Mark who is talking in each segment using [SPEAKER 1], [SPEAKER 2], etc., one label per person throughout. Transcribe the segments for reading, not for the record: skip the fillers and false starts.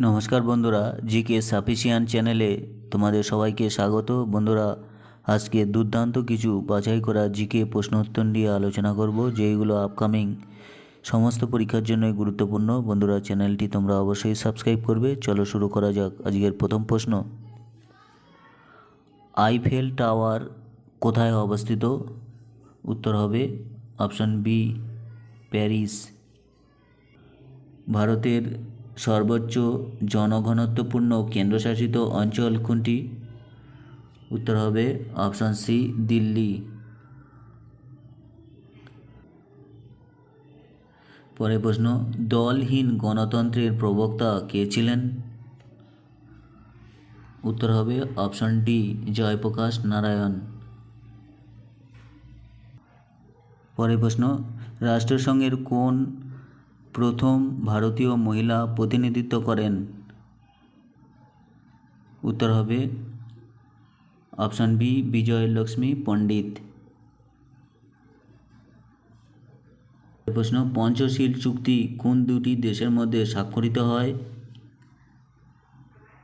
[SPEAKER 1] নমস্কার বন্ধুরা, GK sufficient চ্যানেলে তোমাদের সবাইকে স্বাগত। বন্ধুরা, আজকে দুর্দান্ত কিছু বাছাই করা জিকে প্রশ্ন উত্তর নিয়ে আলোচনা করব, যেগুলো আপকামিং সমস্ত পরীক্ষার জন্যই গুরুত্বপূর্ণ। বন্ধুরা, চ্যানেলটি তোমরা অবশ্যই সাবস্ক্রাইব করবে। চলো শুরু করা যাক। আজকের প্রথম প্রশ্ন, আইফেল টাওয়ার কোথায় অবস্থিত? উত্তর হবে অপশান বি, প্যারিস। ভারতের সর্বোচ্চ জনঘনত্বপূর্ণ কেন্দ্রশাসিত অঞ্চল কোনটি? উত্তর হবে অপশান সি, দিল্লি। পরের প্রশ্ন, দলহীন গণতন্ত্রের প্রবক্তা কে ছিলেন? উত্তর হবে অপশান ডি, জয়প্রকাশ নারায়ণ। পরের প্রশ্ন, রাষ্ট্রসংঘের কোন প্রথম ভারতীয় মহিলা প্রতিনিধিত্ব করেন? উত্তর হবে অপশান বি, বিজয়লক্ষ্মী পণ্ডিত। প্রশ্ন, পঞ্চশীল চুক্তি কোন দুটি দেশের মধ্যে স্বাক্ষরিত হয়?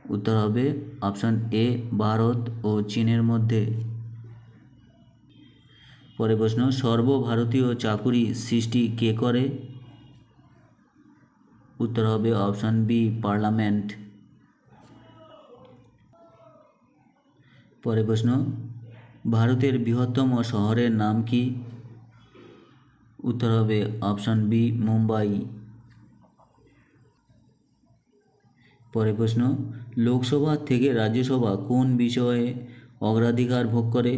[SPEAKER 1] উত্তর হবে অপশান এ, ভারত ও চীনের মধ্যে। পরের প্রশ্ন, সর্বভারতীয় চাকুরি সৃষ্টি কে করে? উত্তর হবে অপশান বি, পার্লামেন্ট। পরের প্রশ্ন, ভারতের বৃহত্তম শহরের নাম কি? উত্তর হবে অপশান বি, মুম্বাই। পরের প্রশ্ন, লোকসভা থেকে রাজ্যসভা কোন বিষয়ে অগ্রাধিকার ভোগ করে?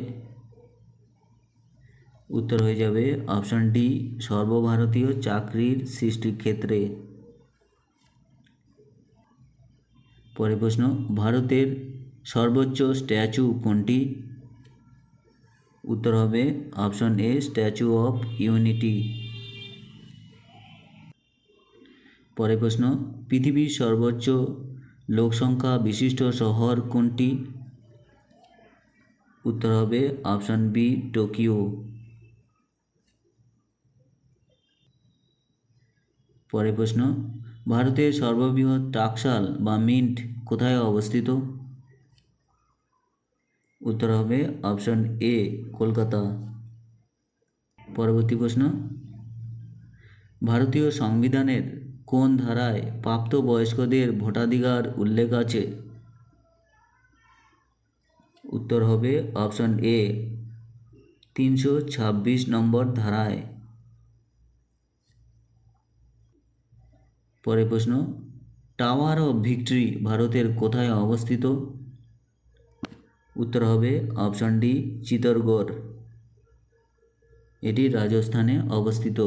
[SPEAKER 1] উত্তর হয়ে যাবে অপশান ডি, সর্বভারতীয় চাকরির সৃষ্টির ক্ষেত্রে। পরের প্রশ্ন, ভারতের সর্বোচ্চ স্ট্যাচু কোনটি? উত্তর হবে option A, statue of unity. পরের প্রশ্ন, পৃথিবীর সর্বোচ্চ লোকসংখ্যা বিশিষ্ট শহর কোনটি? উত্তর হবে অপশান বি, টোকিও। পরের প্রশ্ন, ভারতের সর্ববৃহৎ টাকশাল বা মিন্ট কোথায় অবস্থিত? উত্তর হবে অপশান এ, কলকাতা। পরবর্তী প্রশ্ন, ভারতীয় সংবিধানের কোন ধারায় প্রাপ্তবয়স্কদের ভোটাধিকার উল্লেখ আছে? উত্তর হবে অপশান এ, 326 নম্বর ধারায়। পরের প্রশ্ন, টাওয়ার অফ ভিক্টরি ভারতের কোথায় অবস্থিত? উত্তর হবে অপশান ডি, চিতরগড়। এটি রাজস্থানে অবস্থিত।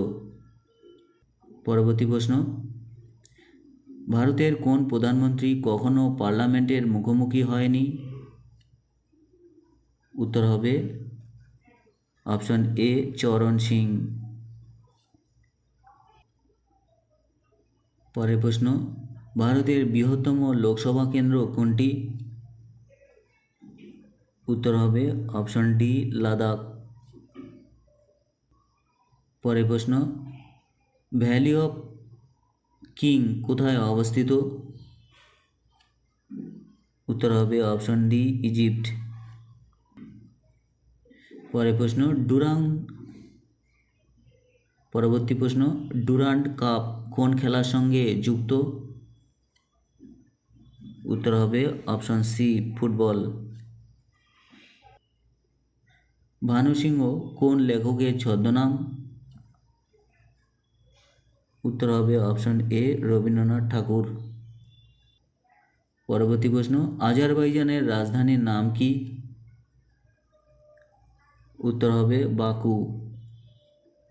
[SPEAKER 1] পরবর্তী প্রশ্ন, ভারতের কোন প্রধানমন্ত্রী কখনো পার্লামেন্টের মুখোমুখি হয়নি? উত্তর হবে অপশান এ, চরণ সিং। পরের প্রশ্ন, ভারতের বৃহত্তম লোকসভা কেন্দ্র কোনটি? উত্তর হবে অপশান ডি, লাদাখ। পরের প্রশ্ন, ভ্যালি অফ কিং কোথায় অবস্থিত? উত্তর হবে অপশান ডি, ইজিপ্ট। পরবর্তী প্রশ্ন, ডুরান্ড কাপ কোন খেলার সঙ্গে যুক্ত? উত্তর হবে option C, football. Bhanu Singha কোন লেখকের ছদ্মনাম? উত্তর হবে অপশান এ, রবীন্দ্রনাথ ঠাকুর। পরবর্তী প্রশ্ন, আজারবাইজানের রাজধানীর নাম কি? উত্তর হবে বাকু।